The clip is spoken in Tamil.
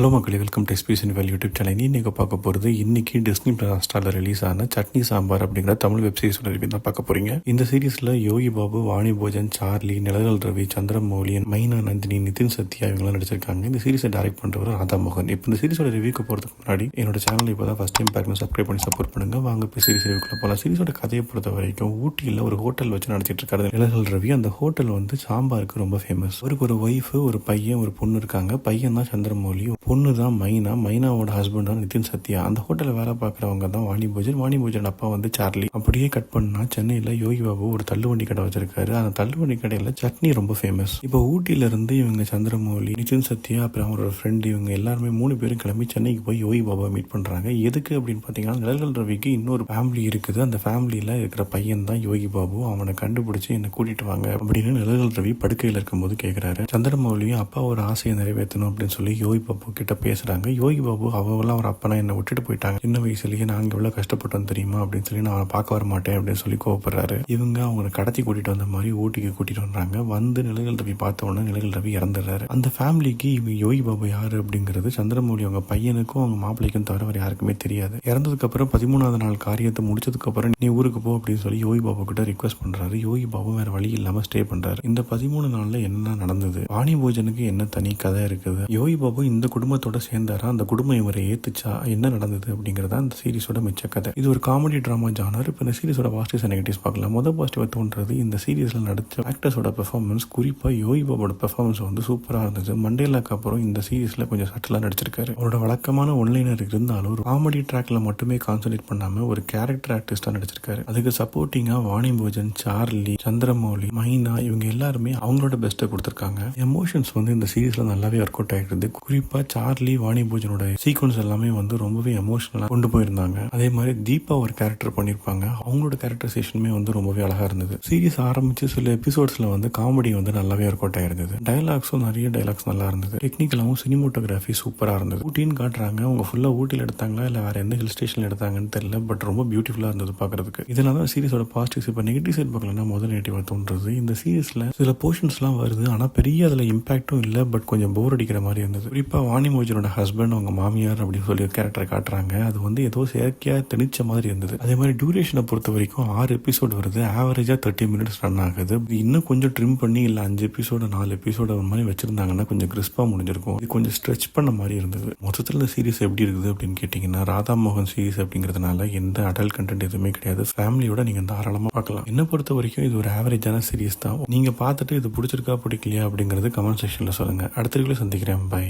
ஹலோ மக்களே, welcome to SPS Inwell YouTube channel. இன்னைக்கு பார்க்க போகிறது இன்னைக்கு டிஸ்னி பிளஸ் ஸ்டாரில் ரிலீஸ் ஆன சட்னி சாம்பார் அப்படிங்கிற தமிழ் வெப் சீரிஸ் ரிவ்யூ தான் பார்க்க போறீங்க. இந்த சீரிஸ்ல யோகி பாபு, வாணி போஜன், சார்லி, நிழல் ரவி, சந்திரமௌலி, மைனா நந்தினி, நிதின் சத்யா இவங்கெல்லாம் நடிச்சிருக்காங்க. இந்த சீரிஸை டைரக்ட் பண்றவர் ராதா மோகன். இப்போ இந்த சீரிஸோட ரிவ்யூக்கு போறதுக்கு முன்னாடி என்னோட சேனல் இப்போ தான் ஃபர்ஸ்ட் டைம் பார்க்கணும், சப்ஸ்கிரைப் பண்ணி சப்போர்ட் பண்ணுங்க. வாங்க இப்போ சீரிஸ் ரிவ்யூக்குள்ள போகலாம். சீரிஸோட கதையை பொறுத்த வரைக்கும் ஊட்டியில் ஒரு ஹோட்டல் வச்சு நடத்திட்டு இருக்காரு நிழல் ரவி. அந்த ஹோட்டல் வந்து சாம்பாருக்கு ரொம்ப ஃபேமஸ். அவருக்கு ஒரு ஒய்ஃப், ஒரு பையன், ஒரு பொண்ணு இருக்காங்க. பையன் தான் சந்திரமௌலி, பொண்ணு தான் மைனாவோட ஹஸ்பண்ட் தான் நிதின் சத்யா. அந்த ஹோட்டலில் வேலை பார்க்குறவங்க தான் வாணி போஜன் அப்பா வந்து சார்லி. அப்படியே கட் பண்ணா சென்னையில் யோகி பாபு ஒரு தள்ளுவண்டி கடை வச்சிருக்காரு. அந்த தள்ளுவண்டி கடையில் சட்னி ரொம்ப ஃபேமஸ். இப்போ ஊட்டியில இருந்து இவங்க சந்திரமௌலி, நிதின் சத்யா, அப்புறம் அவரோட ஃப்ரெண்ட் இவங்க எல்லாருமே 3 பேரும் கிளம்பி சென்னைக்கு போய் யோகி பாபாவை மீட் பண்றாங்க. எதுக்கு அப்படின்னு பார்த்தீங்கன்னா, நிழல் ரவிக்கு இன்னொரு ஃபேமிலி இருக்குது. அந்த ஃபேமிலியில இருக்கிற பையன் தான் யோகி பாபு. அவனை கண்டுபிடிச்சு என்னை கூட்டிட்டு வாங்க அப்படின்னு நிழல் ரவி படுக்கையில் இருக்கும்போது கேட்கிறாரு. சந்திரமௌலியும் அப்பா ஒரு ஆசையை நிறைவேற்றணும் அப்படின்னு சொல்லி யோகி பாபு கிட்ட பேசுறாங்க. யோகி பாபு அவெல்லாம் ஒரு அப்பனா என்னை விட்டுட்டு போயிட்டாங்க, சின்ன வயசுலயே நாங்க எவ்வளவு கஷ்டப்பட்டோம் தெரியுமா அப்படின்னு சொல்லி நான் அவனை பார்க்க வர மாட்டேன் அப்படின்னு சொல்லி கோவப்படுறாரு. இவங்க அவங்களை கடத்தி கூட்டிட்டு வந்த மாதிரி ஊட்டிக்கு கூட்டிட்டு வந்தாங்க. வந்து நிழல் ரவி பார்த்த உடனே நிழல் ரவி இறந்துடுறாரு. அந்த ஃபேமிலிக்கு இவங்க யோகி பாபு யாரு அப்படிங்கிறது சந்திரமௌலி அவங்க பையனுக்கும் அவங்க மாப்பிள்ளைக்கும் தவிர வேற யாருக்குமே தெரியாது. இறந்ததுக்கு அப்புறம் 13வது நாள் காரியத்தை முடிச்சதுக்கு அப்புறம் நீ ஊருக்கு போ அப்படின்னு சொல்லி யோகி பாபு கிட்ட ரிக்வெஸ்ட் பண்றாரு. யோகி பாபு வேற வழி இல்லாம ஸ்டே பண்றாரு. இந்த 13 நாள்ல என்ன நடந்தது, வாணி போஜனுக்கு என்ன தனி கதை இருக்குது, யோகி பாபு இந்த குடும்பத்தோட சேர்ந்தாரா, அந்த குடும்பம் இவரை ஏத்துச்சா, என்ன நடந்தது அப்படிங்கறத இந்த சீரிஸோட மிச்ச கதை. இது ஒரு காமெடி டிராமா ஜானர். இப்போ இந்த சீரிஸோட பாசிட்டிவ்ஸ் அண்ட் நெகட்டிவ்ஸ் பார்க்கலாம். முதல் பாசிட்டிவ் தோன்றது, இந்த சீரிஸ்ல நடிச்ச ஆக்டர்ஸோட பெர்ஃபார்மன்ஸ், குறிப்பா யோகி பாபோட பெர்ஃபார்மன்ஸ் வந்து சூப்பரா இருந்தது. மண்டேலாக்கு அப்புறம் இந்த சீரிஸ்ல கொஞ்சம் சட்டலா நடிச்சிருக்காரு. அவரோட வழக்கமான ஒன்லைனர் இருந்தாலும் ஒரு காமெடி ட்ராக்ல மட்டுமே கான்சென்ட்ரேட் பண்ணாம ஒரு கேரக்டர் ஆர்டிஸ்டா நடிச்சிருக்காரு. அதுக்கு சப்போர்ட்டிங்கா வாணி போஜன், சார்லி, சந்திரமௌலி, மைனா இவங்க எல்லாருமே அவங்களோட பெஸ்ட்டை கொடுத்திருக்காங்க. எமோஷன்ஸ் வந்து இந்த சீரிஸ்ல நல்லாவே ஒர்க் அவுட் ஆகிடுது. குறிப்பா சார்லி, வாணி போஜனோட சீக்வன்ஸ் எல்லாமே வந்து ரொம்பவே எமோஷனலா கொண்டு போயிருந்தாங்க. அதே மாதிரி தீபா ஒரு கேரக்டர் பண்ணிருப்பாங்க. அவங்களோட கேரக்டரைசேஷனுமே வந்து ரொம்பவே அழகா இருந்தது. சீரிஸ் ஆரம்பிச்சு சில எபிசோட்ஸ்ல வந்து காமெடி வந்து நல்லாவே ஒர்க் அவுட் ஆயிருந்தது. டயலாக்ஸும் நிறைய டயலாக்ஸ் நல்லா இருந்தது. டெக்னிக்கலாவும் சினிமோட்டோகிராஃபி சூப்பரா இருந்தது. ஊட்டின்னு காட்டுறாங்க, அவங்க ஃபுல்லா ஊட்டியில் எடுத்தாங்களா இல்ல வேற எந்த ஹில் ஸ்டேஷன்ல எடுத்தாங்கன்னு தெரியல. பட் ரொம்ப பியூட்டிஃபுல்லா இருந்தது பாக்குறதுக்கு. இதெல்லாம் தான் சீரிஸோட பாசிட்டிவ்ஸ். இப்போ நெகட்டிவ் சைட் பார்க்கலன்னா முதல் நெகட்டிவா தோன்றது, இந்த சீரிஸ்ல சில போர்ஷன்ஸ் எல்லாம் வருது, ஆனா பெரிய அதுல இம்பாக்டும் இல்ல. பட் கொஞ்சம் போர் அடிக்கிற மாதிரி இருந்தது. குறிப்பா வாணி போஜனோட ஹஸ்பண்ட், அவங்க மாமியார் அப்படின்னு சொல்லி ஒரு கேரக்டரை காட்டுறாங்க. அது வந்து ஏதோ செயற்கையா திணிச்ச மாதிரி இருந்தது. அதே மாதிரி டியூரேஷனை பொறுத்த வரைக்கும் 6 எபிசோடு வருது. ஆவரேஜா 30 மினிட்ஸ் ரன் ஆகுது. இன்னும் கொஞ்சம் ட்ரிம் பண்ணி இல்ல 5 எபிசோடு 4 எபிசோடு மாதிரி வச்சிருந்தாங்கன்னா கொஞ்சம் கிறிஸ்பா முடிஞ்சிருக்கும். இது கொஞ்சம் ஸ்ட்ரெச் பண்ண மாதிரி இருந்தது. மொத்தத்தில் இந்த சீரிஸ் எப்படி இருக்குது அப்படின்னு கேட்டீங்கன்னா, ராதா மோகன் சீரிஸ் அப்படிங்கிறதுனால எந்த அடல்ட் கண்டென்ட் எதுவுமே கிடையாது. ஃபேமிலியோட நீங்க தாராளமா பார்க்கலாம். என்ன பொறுத்த வரைக்கும் இது ஒரு ஆவரேஜான சீரிஸ் தான். நீங்க பார்த்துட்டு இது பிடிச்சிருக்கா பிடிக்கலையா அப்படிங்கிறது கமெண்ட் செக்ஷன்ல சொல்லுங்க. அடுத்த வீடியோல சந்திக்கிறேன். பை.